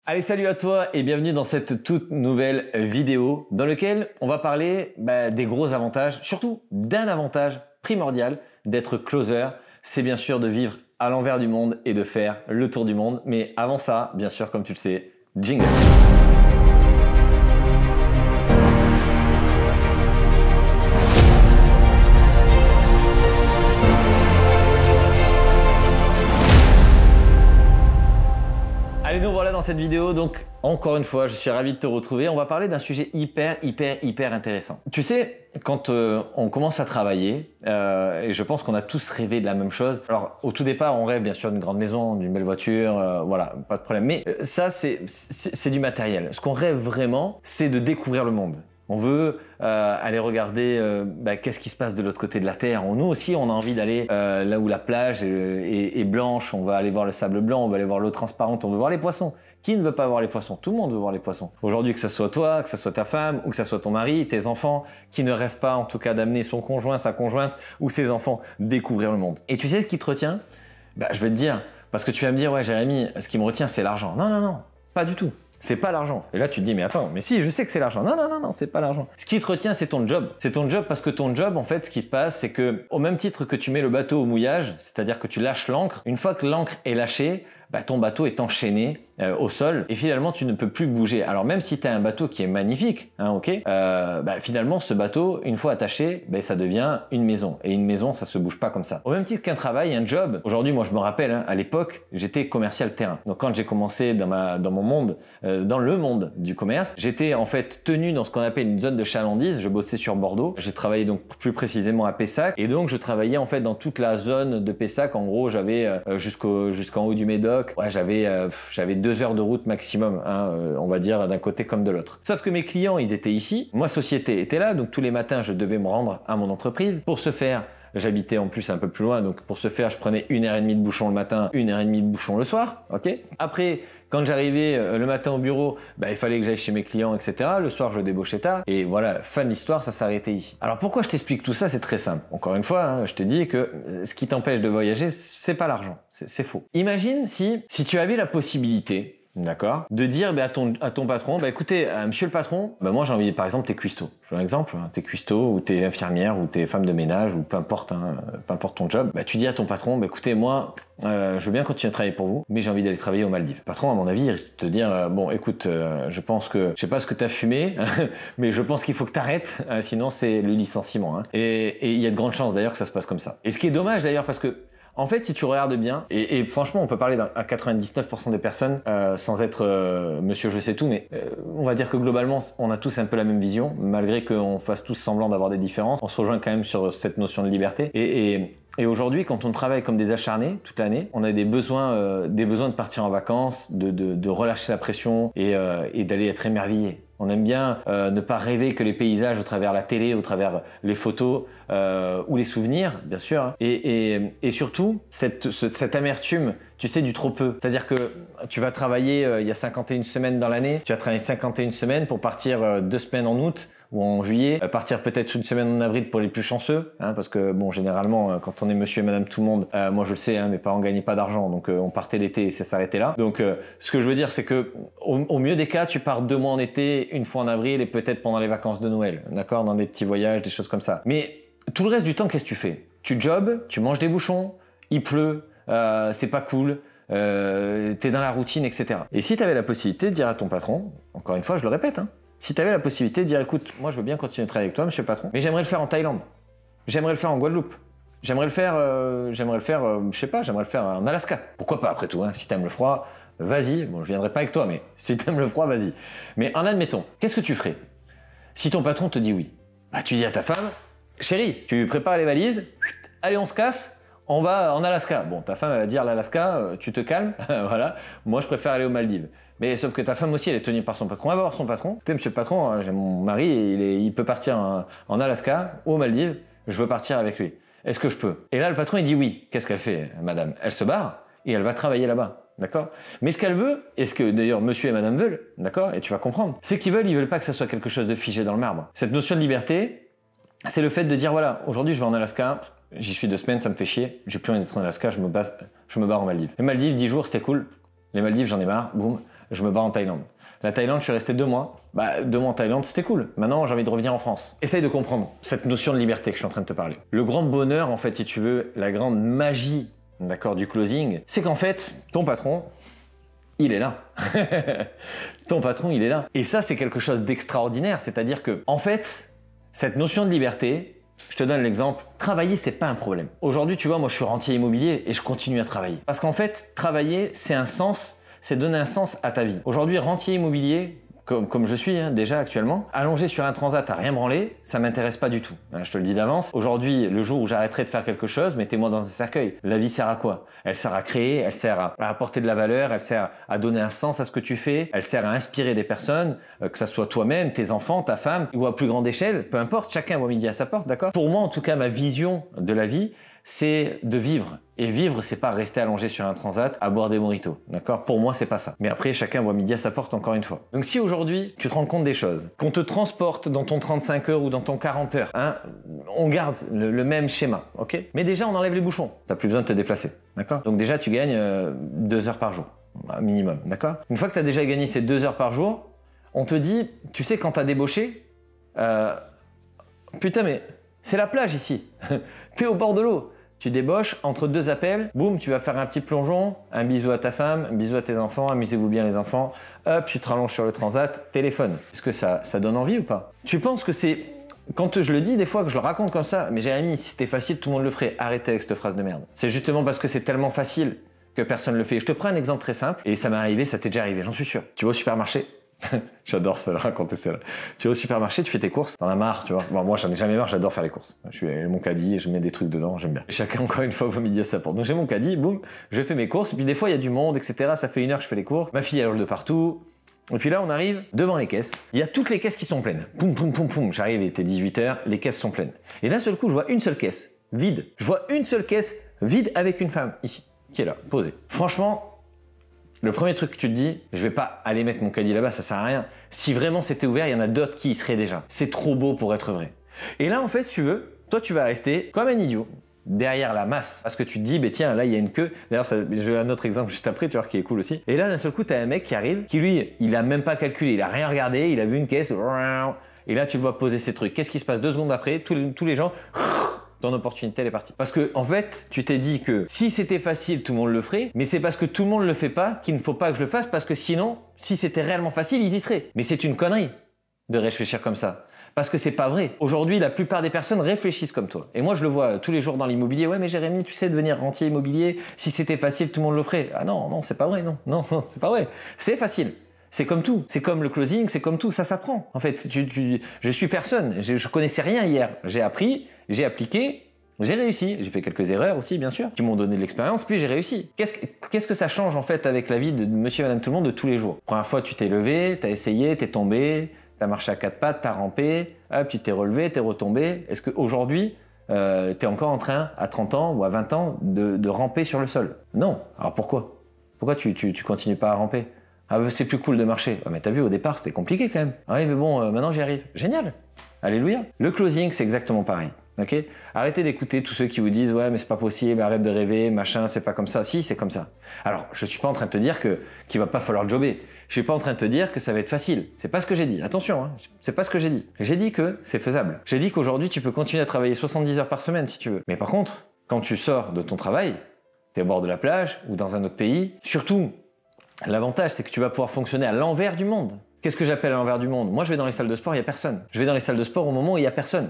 Allez, salut à toi et bienvenue dans cette toute nouvelle vidéo dans laquelle on va parler des gros avantages, surtout d'un avantage primordial d'être closer, c'est bien sûr de vivre à l'envers du monde et de faire le tour du monde. Mais avant ça, bien sûr, comme tu le sais, jingle. Allez, nous voilà dans cette vidéo, donc encore une fois, je suis ravi de te retrouver. On va parler d'un sujet hyper intéressant. Tu sais, quand on commence à travailler, et je pense qu'on a tous rêvé de la même chose. Alors, au tout départ, on rêve bien sûr d'une grande maison, d'une belle voiture, voilà, pas de problème. Mais ça, c'est du matériel. Ce qu'on rêve vraiment, c'est de découvrir le monde. On veut aller regarder qu'est-ce qui se passe de l'autre côté de la terre. Nous aussi, on a envie d'aller là où la plage est blanche. On va aller voir le sable blanc, on va aller voir l'eau transparente, on veut voir les poissons. Qui ne veut pas voir les poissons? Tout le monde veut voir les poissons. Aujourd'hui, que ce soit toi, que ce soit ta femme, ou que ce soit ton mari, tes enfants, qui ne rêvent pas en tout cas d'amener son conjoint, sa conjointe ou ses enfants découvrir le monde. Et tu sais ce qui te retient? Je vais te dire, parce que tu vas me dire, ouais Jérémy, ce qui me retient c'est l'argent. Non, pas du tout. C'est pas l'argent. Et là, tu te dis, mais attends, mais si, je sais que c'est l'argent. Non, c'est pas l'argent. Ce qui te retient, c'est ton job. C'est ton job parce que ton job, en fait, ce qui se passe, c'est que, au même titre que tu mets le bateau au mouillage, c'est-à-dire que tu lâches l'ancre, une fois que l'ancre est lâchée, ton bateau est enchaîné au sol et finalement tu ne peux plus bouger. Alors même si tu as un bateau qui est magnifique, finalement ce bateau, une fois attaché, ça devient une maison. Et une maison, ça se bouge pas comme ça. Au même titre qu'un travail, un job. Aujourd'hui, moi je me rappelle, à l'époque, j'étais commercial terrain. Donc quand j'ai commencé dans mon monde, dans le monde du commerce, j'étais en fait tenu dans ce qu'on appelle une zone de chalandise. Je bossais sur Bordeaux. J'ai travaillé donc plus précisément à Pessac. Et donc je travaillais en fait dans toute la zone de Pessac. En gros, j'avais jusqu'en haut du Médoc. Ouais, j'avais 2 heures de route maximum, on va dire d'un côté comme de l'autre. Sauf que mes clients, ils étaient ici. Moi, société était là, donc tous les matins, je devais me rendre à mon entreprise. Pour ce faire, j'habitais en plus un peu plus loin, donc pour ce faire, je prenais 1h30 de bouchon le matin, 1h30 de bouchon le soir. Ok. Après, quand j'arrivais le matin au bureau, il fallait que j'aille chez mes clients, etc. Le soir, je débauchais tard. Et voilà, fin de l'histoire, ça s'arrêtait ici. Alors pourquoi je t'explique tout ça? C'est très simple. Encore une fois, je te dis que ce qui t'empêche de voyager, c'est pas l'argent. C'est faux. Imagine si tu avais la possibilité, d'accord, de dire à ton patron, écoutez, monsieur le patron, moi j'ai envie, par exemple, t'es cuistot. Je veux un exemple, t'es cuistot ou t'es infirmière ou t'es femme de ménage ou peu importe ton job. Tu dis à ton patron, écoutez, moi, je veux bien continuer à travailler pour vous, mais j'ai envie d'aller travailler aux Maldives. Le patron, à mon avis, il risque de te dire, écoute, je pense que, je sais pas ce que t'as fumé, mais je pense qu'il faut que t'arrêtes, sinon c'est le licenciement. Et il y a de grandes chances d'ailleurs que ça se passe comme ça. Et ce qui est dommage d'ailleurs, parce que en fait, si tu regardes bien, et franchement, on peut parler à 99% des personnes, sans être monsieur je sais tout, mais on va dire que globalement, on a tous un peu la même vision, malgré qu'on fasse tous semblant d'avoir des différences. On se rejoint quand même sur cette notion de liberté. Et aujourd'hui, quand on travaille comme des acharnés toute l'année, on a des besoins de partir en vacances, de relâcher la pression et d'aller être émerveillé. On aime bien ne pas rêver que les paysages au travers la télé, au travers les photos ou les souvenirs, bien sûr. Et surtout, cette amertume, tu sais, du trop peu. C'est-à-dire que tu vas travailler, il y a 51 semaines dans l'année, tu vas travailler 51 semaines pour partir 2 semaines en août ou en juillet, partir peut-être une semaine en avril pour les plus chanceux, parce que généralement quand on est monsieur et madame tout le monde, moi je le sais, mes parents gagnaient pas d'argent, donc on partait l'été et ça s'arrêtait là. Donc ce que je veux dire, c'est que au mieux des cas, tu pars 2 mois en été, une fois en avril et peut-être pendant les vacances de Noël, d'accord, dans des petits voyages, des choses comme ça. Mais tout le reste du temps, qu'est-ce que tu fais? Tu jobs, tu manges des bouchons, il pleut, c'est pas cool. T'es dans la routine, etc. Et si tu avais la possibilité de dire à ton patron, encore une fois, je le répète, si tu avais la possibilité de dire, écoute, moi je veux bien continuer de travailler avec toi, monsieur le patron, mais j'aimerais le faire en Thaïlande, j'aimerais le faire en Guadeloupe, j'aimerais le faire, je sais pas, j'aimerais le faire en Alaska. Pourquoi pas après tout, si t'aimes le froid, vas-y. Bon, je viendrai pas avec toi, mais si t'aimes le froid, vas-y. Mais en admettons, qu'est-ce que tu ferais si ton patron te dit oui? Tu dis à ta femme, chérie, tu prépares les valises, allez, on se casse. On va en Alaska. Bon, ta femme elle va dire l'Alaska, tu te calmes, voilà. Moi, je préfère aller aux Maldives. Mais sauf que ta femme aussi, elle est tenue par son patron. Elle va voir son patron. Écoutez, monsieur le patron, j'ai mon mari, il peut partir en Alaska ou aux Maldives. Je veux partir avec lui. Est-ce que je peux? Et là, le patron, il dit oui. Qu'est-ce qu'elle fait, madame? Elle se barre et elle va travailler là-bas. D'accord? Mais ce qu'elle veut, et ce que d'ailleurs monsieur et madame veulent, d'accord? Et tu vas comprendre, c'est qu'ils veulent pas que ça soit quelque chose de figé dans le marbre. Cette notion de liberté, c'est le fait de dire voilà, aujourd'hui je vais en Alaska, j'y suis 2 semaines, ça me fait chier, j'ai plus envie d'être en Alaska, je me barre en Maldives. Les Maldives, 10 jours, c'était cool. Les Maldives, j'en ai marre, boum. je me bats en Thaïlande. La Thaïlande, je suis resté 2 mois. 2 mois en Thaïlande, c'était cool. Maintenant, j'ai envie de revenir en France. Essaye de comprendre cette notion de liberté que je suis en train de te parler. Le grand bonheur, en fait, si tu veux, la grande magie, d'accord, du closing, c'est qu'en fait, ton patron, il est là. Ton patron, il est là. Et ça, c'est quelque chose d'extraordinaire. C'est-à-dire que, en fait, cette notion de liberté, je te donne l'exemple, travailler, c'est pas un problème. Aujourd'hui, tu vois, moi, je suis rentier immobilier et je continue à travailler. Parce qu'en fait, travailler, c'est un sens, c'est donner un sens à ta vie. Aujourd'hui, rentier immobilier, comme je suis déjà actuellement, allongé sur un transat à rien branler, ça m'intéresse pas du tout. Je te le dis d'avance. Aujourd'hui, le jour où j'arrêterai de faire quelque chose, mettez-moi dans un cercueil. La vie sert à quoi? Elle sert à créer, elle sert à apporter de la valeur, elle sert à donner un sens à ce que tu fais, elle sert à inspirer des personnes, que ça soit toi-même, tes enfants, ta femme, ou à plus grande échelle, peu importe, chacun voit midi à sa porte, d'accord? Pour moi, en tout cas, ma vision de la vie, c'est de vivre. Et vivre, c'est pas rester allongé sur un transat à boire des mojitos, d'accord? Pour moi, c'est pas ça. Mais après, chacun voit midi à sa porte, encore une fois. Donc si aujourd'hui, tu te rends compte des choses, qu'on te transporte dans ton 35 heures ou dans ton 40 heures, on garde le même schéma, ok? Mais déjà, on enlève les bouchons. T'as plus besoin de te déplacer, d'accord? Donc déjà, tu gagnes 2 heures par jour, minimum, d'accord? Une fois que tu as déjà gagné ces 2 heures par jour, on te dit, tu sais, quand t'as débauché, putain, mais c'est la plage ici. T'es au bord de l'eau. Tu débauches, entre 2 appels, boum, tu vas faire un petit plongeon, un bisou à ta femme, un bisou à tes enfants, amusez-vous bien les enfants, hop, tu te rallonges sur le transat, téléphone. Est-ce que ça donne envie ou pas? Tu penses que c'est... Quand je le dis des fois, que je le raconte comme ça, mais Jérémy, si c'était facile, tout le monde le ferait. Arrêtez avec cette phrase de merde. C'est justement parce que c'est tellement facile que personne ne le fait. Je te prends un exemple très simple, et ça m'est arrivé, ça t'est déjà arrivé, j'en suis sûr. Tu vas au supermarché, j'adore ça, raconter ça. Tu vas au supermarché, tu fais tes courses, t'en as marre, tu vois. Bon, moi, j'en ai jamais marre, j'adore faire les courses. Je suis mon caddie, je mets des trucs dedans, j'aime bien. Et chacun, encore une fois, au midi à sa porte. Donc, j'ai mon caddie, boum, je fais mes courses. Et puis, des fois, il y a du monde, etc. Ça fait 1 heure que je fais les courses. Ma fille, elle hurle de partout. Et puis là, on arrive devant les caisses. Il y a toutes les caisses qui sont pleines. Poum, poum, poum, poum. J'arrive, il était 18 h, les caisses sont pleines. Et d'un seul coup, je vois une seule caisse, vide. Je vois une seule caisse, vide, avec une femme, ici, qui est là, posée. Franchement, le premier truc que tu te dis, je vais pas aller mettre mon caddie là-bas, ça sert à rien. Si vraiment c'était ouvert, il y en a d'autres qui y seraient déjà. C'est trop beau pour être vrai. Et là, en fait, si tu veux, toi, tu vas rester comme un idiot derrière la masse. Parce que tu te dis, bah, tiens, là, il y a une queue. D'ailleurs, je vais un autre exemple juste après, tu vois, qui est cool aussi. Et là, d'un seul coup, tu as un mec qui arrive, qui lui, il a même pas calculé, il a rien regardé, il a vu une caisse. Et là, tu le vois poser ses trucs. Qu'est-ce qui se passe 2 secondes après? Tous les gens... Ton opportunité, elle est partie. Parce que, en fait, tu t'es dit que si c'était facile, tout le monde le ferait, mais c'est parce que tout le monde le fait pas qu'il ne faut pas que je le fasse, parce que sinon, si c'était réellement facile, ils y seraient. Mais c'est une connerie de réfléchir comme ça. Parce que c'est pas vrai. Aujourd'hui, la plupart des personnes réfléchissent comme toi. Et moi, je le vois tous les jours dans l'immobilier. Ouais, mais Jérémy, tu sais, devenir rentier immobilier, si c'était facile, tout le monde le ferait. Ah non, non, c'est pas vrai, non. Non, non, c'est pas vrai. C'est facile. C'est comme tout, c'est comme le closing, c'est comme tout, ça s'apprend. En fait, je suis personne, je connaissais rien hier. J'ai appris, j'ai appliqué, j'ai réussi. J'ai fait quelques erreurs aussi, bien sûr, qui m'ont donné de l'expérience, puis j'ai réussi. Qu'est-ce que ça change en fait avec la vie de monsieur et madame tout le monde de tous les jours? Première fois, tu t'es levé, t'as essayé, t'es tombé, t'as marché à 4 pattes, t'as rampé, hop, tu t'es relevé, t'es retombé. Est-ce qu'aujourd'hui, t'es encore en train, à 30 ans ou à 20 ans, de ramper sur le sol? Non. Alors pourquoi? Pourquoi tu continues pas à ramper? Ah, c'est plus cool de marcher. Ah, mais t'as vu, au départ, c'était compliqué quand même. Ah oui, mais bon, maintenant j'y arrive. Génial. Alléluia. Le closing, c'est exactement pareil. Ok? Arrêtez d'écouter tous ceux qui vous disent ouais, mais c'est pas possible, arrête de rêver, machin, c'est pas comme ça. Si, c'est comme ça. Alors, je suis pas en train de te dire qu'il va pas falloir jobber. Je suis pas en train de te dire que ça va être facile. C'est pas ce que j'ai dit. Attention, hein, c'est pas ce que j'ai dit. J'ai dit que c'est faisable. J'ai dit qu'aujourd'hui, tu peux continuer à travailler 70 heures par semaine si tu veux. Mais par contre, quand tu sors de ton travail, t'es au bord de la plage ou dans un autre pays, surtout, l'avantage, c'est que tu vas pouvoir fonctionner à l'envers du monde. Qu'est-ce que j'appelle à l'envers du monde? Moi, je vais dans les salles de sport, il n'y a personne. Je vais dans les salles de sport au moment où il n'y a personne.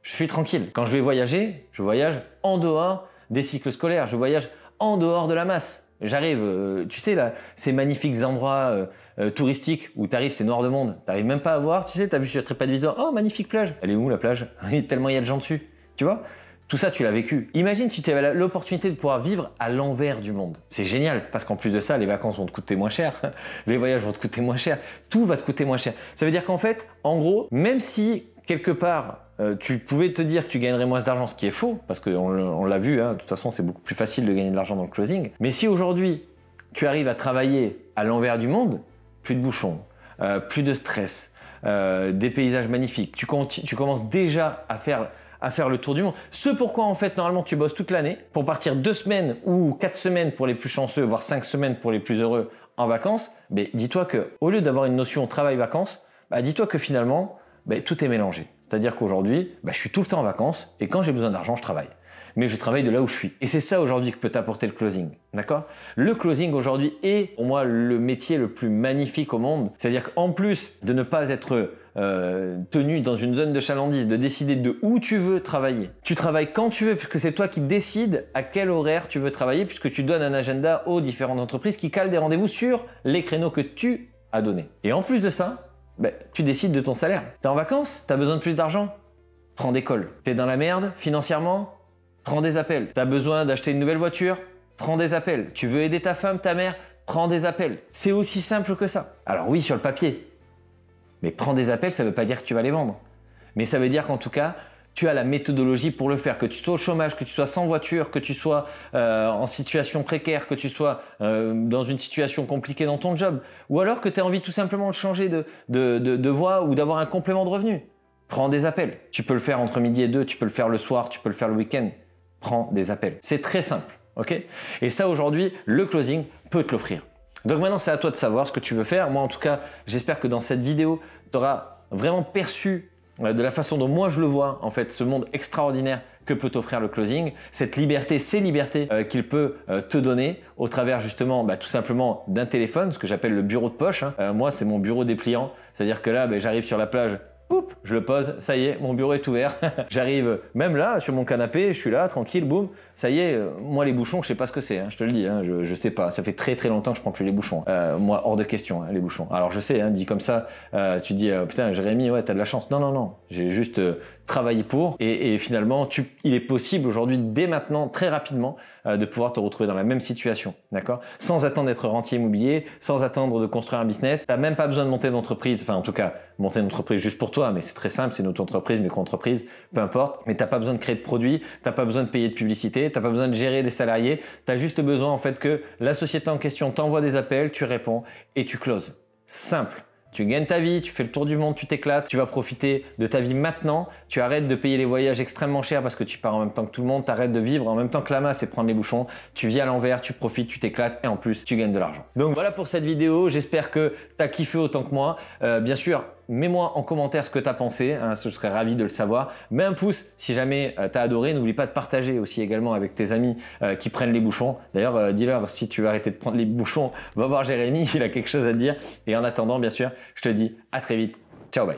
Je suis tranquille. Quand je vais voyager, je voyage en dehors des cycles scolaires. Je voyage en dehors de la masse. J'arrive, tu sais, là, ces magnifiques endroits touristiques où tu arrives, c'est noir de monde. Tu n'arrives même pas à voir, tu sais, tu as vu sur TripAdvisor, oh, magnifique plage. Elle est où la plage? Tellement il y a de gens dessus. Tu vois? Tout ça, tu l'as vécu. Imagine si tu avais l'opportunité de pouvoir vivre à l'envers du monde. C'est génial, parce qu'en plus de ça, les vacances vont te coûter moins cher, les voyages vont te coûter moins cher, tout va te coûter moins cher. Ça veut dire qu'en fait, en gros, même si quelque part, tu pouvais te dire que tu gagnerais moins d'argent, ce qui est faux, parce qu'on l'a vu, hein, de toute façon, c'est beaucoup plus facile de gagner de l'argent dans le closing. Mais si aujourd'hui, tu arrives à travailler à l'envers du monde, plus de bouchons, plus de stress, des paysages magnifiques, tu commences déjà à faire le tour du monde. Ce pourquoi en fait normalement tu bosses toute l'année pour partir 2 semaines ou 4 semaines pour les plus chanceux, voire 5 semaines pour les plus heureux en vacances, mais dis-toi qu'au lieu d'avoir une notion travail-vacances, dis-toi que finalement, tout est mélangé. C'est-à-dire qu'aujourd'hui, je suis tout le temps en vacances et quand j'ai besoin d'argent, je travaille. Mais je travaille de là où je suis. Et c'est ça aujourd'hui que peut t'apporter le closing. D'accord? Le closing aujourd'hui est pour moi le métier le plus magnifique au monde. C'est-à-dire qu'en plus de ne pas être tenu dans une zone de chalandise, de décider de où tu veux travailler. Tu travailles quand tu veux puisque c'est toi qui décides à quel horaire tu veux travailler puisque tu donnes un agenda aux différentes entreprises qui calent des rendez-vous sur les créneaux que tu as donnés. Et en plus de ça, tu décides de ton salaire. T'es en vacances? T'as besoin de plus d'argent? Prends des calls. T'es dans la merde financièrement? Prends des appels. T'as besoin d'acheter une nouvelle voiture? Prends des appels. Tu veux aider ta femme, ta mère? Prends des appels. C'est aussi simple que ça. Alors oui, sur le papier. Mais prends des appels, ça ne veut pas dire que tu vas les vendre. Mais ça veut dire qu'en tout cas, tu as la méthodologie pour le faire. Que tu sois au chômage, que tu sois sans voiture, que tu sois en situation précaire, que tu sois dans une situation compliquée dans ton job. Ou alors que tu as envie tout simplement de changer de voie ou d'avoir un complément de revenu. Prends des appels. Tu peux le faire entre midi et 2, tu peux le faire le soir, tu peux le faire le week-end. Prends des appels. C'est très simple. Ok? Et ça aujourd'hui, le closing peut te l'offrir. Donc maintenant, c'est à toi de savoir ce que tu veux faire. Moi, en tout cas, j'espère que dans cette vidéo, tu auras vraiment perçu de la façon dont moi je le vois, en fait, ce monde extraordinaire que peut t'offrir le closing, cette liberté, ces libertés qu'il peut te donner au travers justement, tout simplement d'un téléphone, ce que j'appelle le bureau de poche. Moi, c'est mon bureau dépliant. C'est-à-dire que là, j'arrive sur la plage. Poup, je le pose, ça y est, mon bureau est ouvert. J'arrive même là, sur mon canapé, je suis là, tranquille, boum. Ça y est, moi les bouchons, je sais pas ce que c'est, je te le dis, je sais pas. Ça fait très très longtemps que je prends plus les bouchons. Moi, hors de question, les bouchons. Alors je sais, dit comme ça, tu dis, putain, Jérémy, ouais, t'as de la chance. Non, non, non, j'ai juste travaillé pour. Et finalement, il est possible aujourd'hui, dès maintenant, très rapidement, de pouvoir te retrouver dans la même situation, d'accord? Sans attendre d'être rentier immobilier, sans attendre de construire un business. T'as même pas besoin de monter une entreprise, enfin en tout cas, monter une entreprise juste pour toi, mais c'est très simple, c'est une auto-entreprise, micro-entreprise, peu importe. Mais t'as pas besoin de créer de produits, t'as pas besoin de payer de publicité, t'as pas besoin de gérer des salariés, t'as juste besoin en fait que la société en question t'envoie des appels, tu réponds et tu closes. Simple. Tu gagnes ta vie, tu fais le tour du monde, tu t'éclates, tu vas profiter de ta vie maintenant, tu arrêtes de payer les voyages extrêmement chers parce que tu pars en même temps que tout le monde, tu arrêtes de vivre en même temps que la masse et prendre les bouchons, tu vis à l'envers, tu profites, tu t'éclates et en plus tu gagnes de l'argent. Donc voilà pour cette vidéo, j'espère que tu as kiffé autant que moi. Bien sûr, mets-moi en commentaire ce que tu as pensé, je serais ravi de le savoir. Mets un pouce si jamais tu as adoré, n'oublie pas de partager aussi également avec tes amis qui prennent les bouchons. D'ailleurs, dis-leur si tu veux arrêter de prendre les bouchons, va voir Jérémy, il a quelque chose à te dire. Et en attendant, bien sûr, je te dis à très vite. Ciao, bye.